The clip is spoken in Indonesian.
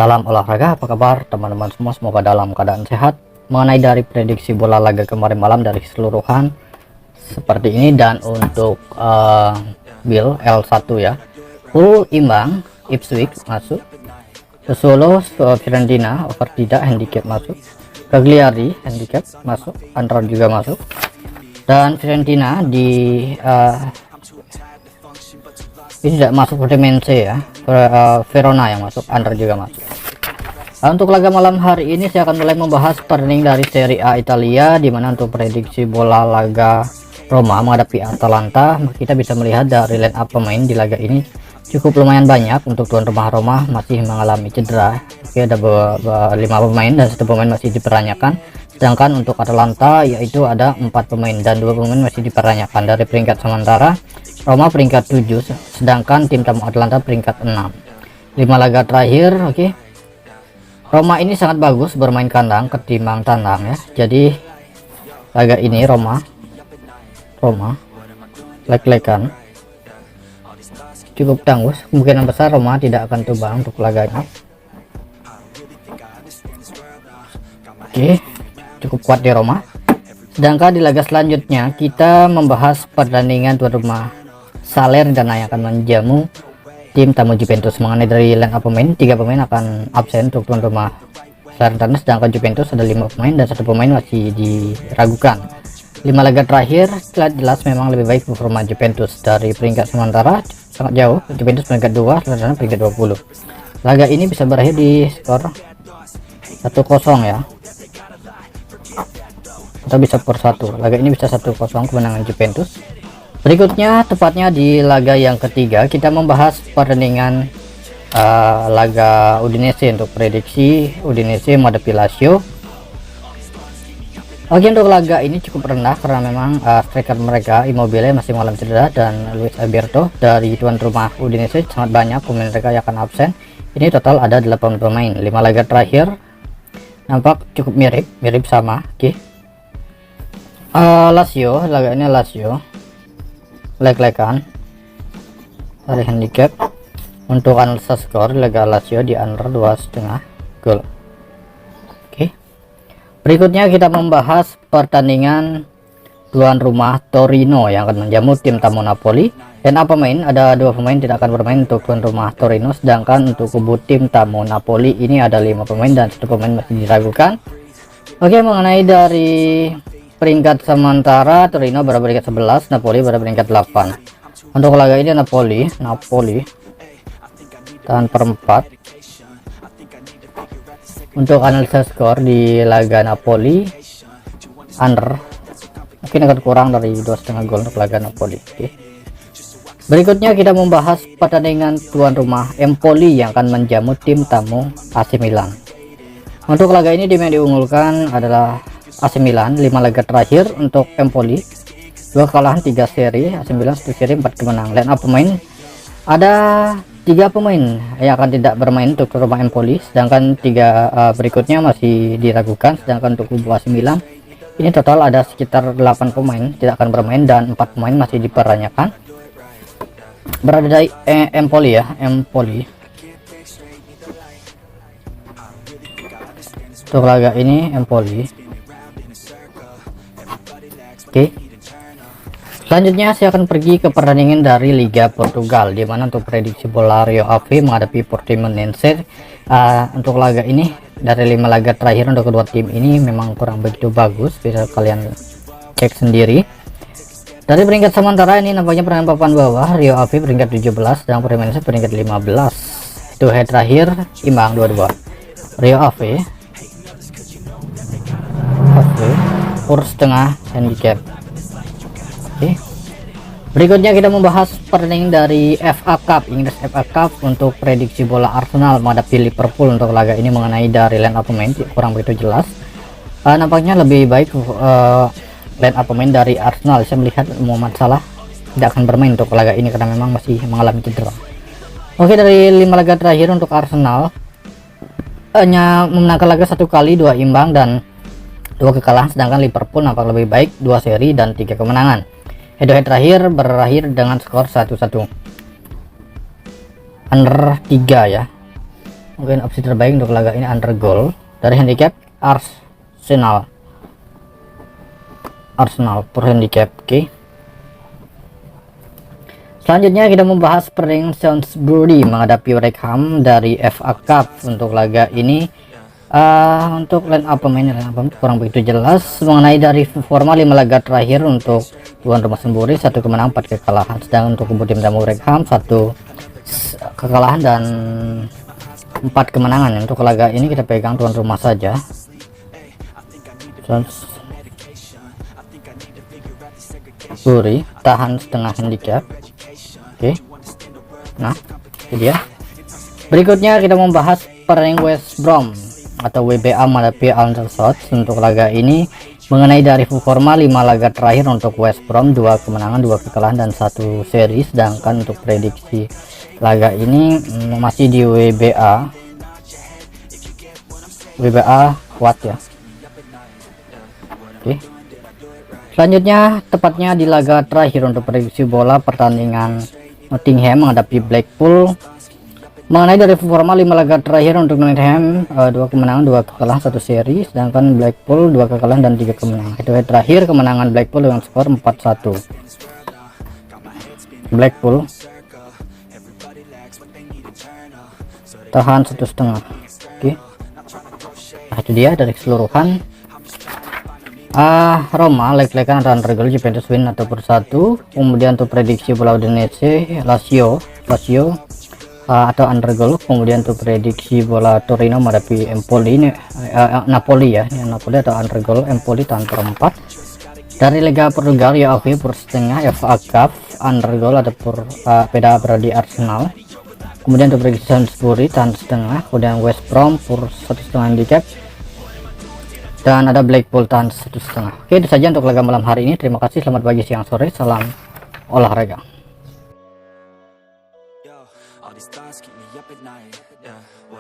Salam olahraga, apa kabar teman-teman semua? Semoga dalam keadaan sehat. Mengenai dari prediksi bola laga kemarin malam dari keseluruhan seperti ini, dan untuk Bill L1 ya, full imbang, Ipswich masuk, Solo Fiorentina over tidak, handicap masuk, Cagliari handicap masuk, under juga masuk, dan Fiorentina di ini tidak masuk Cremonese ya, Verona yang masuk, under juga masuk. Untuk laga malam hari ini saya akan mulai membahas pertandingan dari Serie A Italia, dimana untuk prediksi bola laga Roma menghadapi Atalanta, kita bisa melihat dari line up pemain di laga ini cukup lumayan banyak. Untuk tuan rumah Roma masih mengalami cedera, oke, ada 5 pemain dan 1 pemain masih diperanyakan, sedangkan untuk Atalanta yaitu ada 4 pemain dan 2 pemain masih diperanyakan. Dari peringkat sementara Roma peringkat 7, sedangkan tim tamu Atalanta peringkat 6. 5 laga terakhir, oke, Roma ini sangat bagus bermain kandang ketimbang tandang ya. Jadi laga ini Roma lek-lekan cukup tangguh, kemungkinan besar Roma tidak akan tumbang untuk laganya. Oke, cukup kuat di Roma. Sedangkan di laga selanjutnya kita membahas pertandingan tuan rumah Salernitana yang akan menjamu tim tamu Juventus. Mengenai dari line up pemain, 3 pemain akan absen untuk tuan rumah Salernitana, sedangkan Juventus ada 5 pemain dan 1 pemain masih diragukan. 5 laga terakhir jelas memang lebih baik performa Juventus. Dari peringkat sementara sangat jauh, Juventus peringkat 2, Salernitana peringkat 20. Laga ini bisa berakhir di skor 1-0 ya, atau bisa per 1. Laga ini bisa 1-0 kemenangan Juventus. Berikutnya tepatnya di laga yang ketiga kita membahas pertandingan laga Udinese untuk prediksi Udinese menghadapi Lazio. Oke, untuk laga ini cukup rendah karena memang striker mereka Immobile masih mengalami cedera, dan Luis Alberto dari tuan rumah Udinese sangat banyak pemain mereka yang akan absen. Ini total ada 8 pemain. 5 laga terakhir nampak cukup mirip sama. Oke, Lazio, laga ini Lazio lek-lekan dari handicap. Untuk analisa skor laga Lazio di under 2,5 gol. Oke, berikutnya kita membahas pertandingan tuan rumah Torino yang akan menjamu tim tamu Napoli. Dan apa pemain, ada 2 pemain tidak akan bermain untuk tuan rumah Torino, sedangkan untuk kubu tim tamu Napoli ini ada 5 pemain dan 1 pemain masih diragukan. Oke, mengenai dari peringkat sementara, Torino berada peringkat 11, Napoli berada peringkat 8. Untuk laga ini Napoli tahan perempat. Untuk analisa skor di laga Napoli under, mungkin akan kurang dari 2,5 gol untuk laga Napoli. Oke. Berikutnya kita membahas pertandingan tuan rumah Empoli yang akan menjamu tim tamu AC Milan. Untuk laga ini tim yang diunggulkan adalah AC Milan. 5 laga terakhir untuk Empoli, 2 kekalahan 3 seri, AC Milan 1 seri 4 kemenangan. Line up pemain ada 3 pemain yang akan tidak bermain untuk rumah Empoli, sedangkan 3 berikutnya masih diragukan. Sedangkan untuk kubu AC Milan ini total ada sekitar 8 pemain tidak akan bermain dan 4 pemain masih diperanyakan. Berada dari Empoli ya, Empoli. Untuk laga ini Empoli. Oke, selanjutnya saya akan pergi ke pertandingan dari Liga Portugal, di mana untuk prediksi bola Rio Ave menghadapi Portimonense. Untuk laga ini dari 5 laga terakhir untuk kedua tim ini memang kurang begitu bagus, bisa kalian cek sendiri. Dari peringkat sementara ini nampaknya pertandingan papan bawah Rio Ave peringkat 17 dan Portimonense peringkat 15. Itu head terakhir imbang 2-2. Rio Ave kurs setengah handicap. Oke. Berikutnya kita membahas pertandingan dari FA Cup, Inggris FA Cup untuk prediksi bola Arsenal menghadapi Liverpool. Untuk laga ini mengenai dari line up pemain kurang begitu jelas. Nampaknya lebih baik line up pemain dari Arsenal. Saya melihat Muhammad Salah tidak akan bermain untuk laga ini karena memang masih mengalami cedera. Oke, dari 5 laga terakhir untuk Arsenal hanya memenangkan laga 1 kali, 2 imbang dan 2 kekalahan, sedangkan Liverpool nampak lebih baik, 2 seri dan 3 kemenangan. Head-to-head terakhir berakhir dengan skor 1-1. Under 3 ya. mungkin opsi terbaik untuk laga ini under goal dari handicap Arsenal per handicap. Oke. Selanjutnya kita membahas pertandingan Sainsbury menghadapi Wrexham dari FA Cup. Untuk laga ini untuk line up pemainnya kurang begitu jelas. Mengenai dari forma 5 laga terakhir untuk tuan rumah Sainsbury, 1 kemenangan 4 kekalahan, sedangkan untuk tim tamu Wrexham 1 kekalahan dan 4 kemenangan. Untuk laga ini kita pegang tuan rumah saja. Sainsbury tahan setengah handicap. Oke. Nah, itu dia. Berikutnya kita membahas pertandingan West Brom atau WBA menghadapi Aldershot. Untuk laga ini mengenai dari forma 5 laga terakhir untuk West Brom, 2 kemenangan 2 kekalahan dan 1 seri, sedangkan untuk prediksi laga ini masih di WBA kuat ya. Oke. Selanjutnya tepatnya di laga terakhir untuk prediksi bola, pertandingan Nottingham menghadapi Blackpool. Mengenai dari forma 5 laga terakhir untuk Nottingham, 2 kemenangan 2 kekalahan 1 seri, sedangkan Blackpool 2 kekalahan dan 3 kemenangan. Itu terakhir kemenangan Blackpool dengan skor 4-1. Blackpool tahan 1,5. Oke. Nah, itu dia dari keseluruhan. Roma leg-legan atau under goal, Juventus win atau per 1. Kemudian untuk prediksi bola Udinese Lazio atau under goal. Kemudian untuk prediksi bola Torino menghadapi Empoli ini Napoli ya, ini Napoli atau under goal, Empoli tahan per 4. Dari Liga Portugal ya oke per setengah, FA Cup under goal ada per beda berada di Arsenal. Kemudian untuk prediksi Sainsbury tahan setengah, kemudian West Brom per 1,5 handicap, dan ada Blackpool tahan 1,5. Oke, itu saja untuk laga malam hari ini. Terima kasih, selamat pagi, siang, sore, salam olahraga.